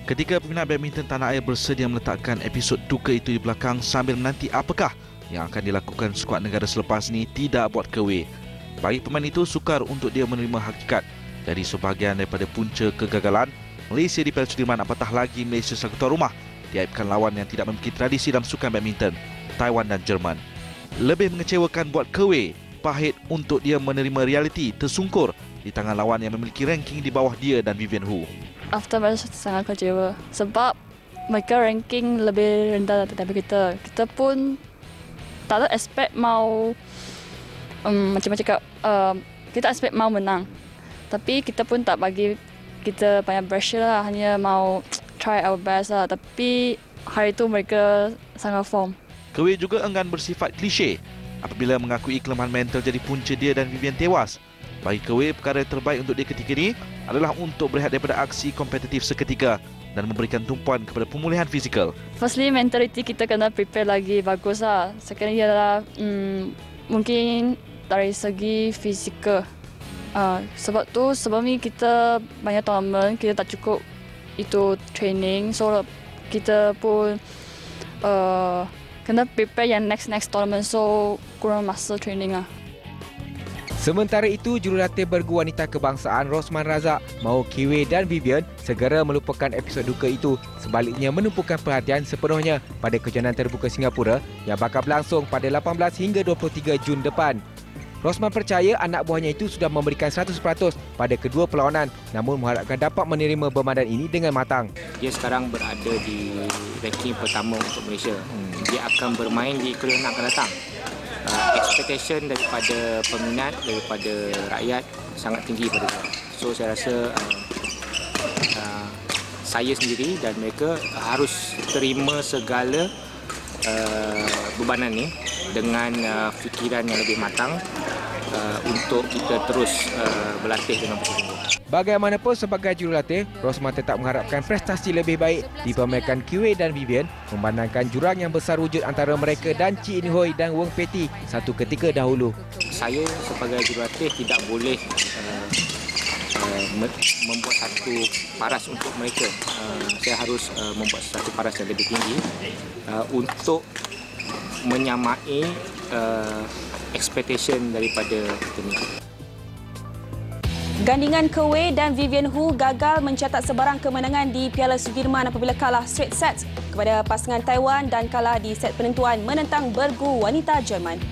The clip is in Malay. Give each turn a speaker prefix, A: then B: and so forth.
A: Ketika peminat badminton tanah air bersedia meletakkan episod duka itu di belakang sambil menanti apakah yang akan dilakukan skuad negara selepas ini tidak buat kewe. Bagi pemain itu sukar untuk dia menerima hakikat jadi sebahagian daripada punca kegagalan Malaysia di Piala Sudirman, apatah lagi Malaysia sebagai tuan rumah diaibkan lawan yang tidak memiliki tradisi dalam sukan badminton, Taiwan dan Jerman. Lebih mengecewakan buat kewe, pahit untuk dia menerima realiti tersungkur di tangan lawan yang memiliki ranking di bawah dia dan Vivian Hu.
B: After match sangat kecewa sebab mereka ranking lebih rendah daripada kita. Kita pun tak ada expect mau macam cakap kita expect mau menang. Tapi kita pun tak bagi kita banyak pressure lah, hanya mau try our best lah. Tapi hari itu mereka sangat form.
A: Kewe juga enggan bersifat klise apabila mengakui kelemahan mental jadi punca dia dan Vivian tewas. Bagi Kewe, perkara terbaik untuk dia ketika ini adalah untuk berehat daripada aksi kompetitif seketika dan memberikan tumpuan kepada pemulihan fizikal.
B: Firstly, mentality kita kena prepare lagi bagus lah. Second ialah mungkin dari segi fizikal. Sebab tu sebelum ni kita banyak tournament, kita tak cukup itu training. So kita pun kena prepare yang next tournament, so kurang masa training lah.
C: Sementara itu, jurulatih bergu wanita kebangsaan Rosman Razak mahu Kewe dan Vivian segera melupakan episod duka itu, sebaliknya menumpukan perhatian sepenuhnya pada kejohanan terbuka Singapura yang bakal berlangsung pada 18 hingga 23 Jun depan. Rosman percaya anak buahnya itu sudah memberikan 100% pada kedua perlawanan, namun mengharapkan dapat menerima bermadan ini dengan matang.
D: Dia sekarang berada di ranking pertama untuk Malaysia. Dia akan bermain di kejohanan akan datang. Expectation daripada peminat, daripada rakyat sangat tinggi pada saya. So saya rasa saya sendiri dan mereka harus terima segala bebanan ini dengan fikiran yang lebih matang untuk kita terus berlatih dengan bersungguh-sungguh.
C: Bagaimanapun sebagai jurulatih, Rosman tetap mengharapkan prestasi lebih baik dipamerkan Kewe dan Vivian memandangkan jurang yang besar wujud antara mereka dan Cik In Hoi dan Wong Peti satu ketika dahulu.
D: Saya sebagai jurulatih tidak boleh membuat satu paras untuk mereka. Saya harus membuat satu paras yang lebih tinggi untuk menyamai expectation daripada peminat.
E: Gandingan Kewe dan Vivian Hu gagal mencatat sebarang kemenangan di Piala Sudirman apabila kalah straight sets kepada pasangan Taiwan dan kalah di set penentuan menentang bergu wanita Jerman.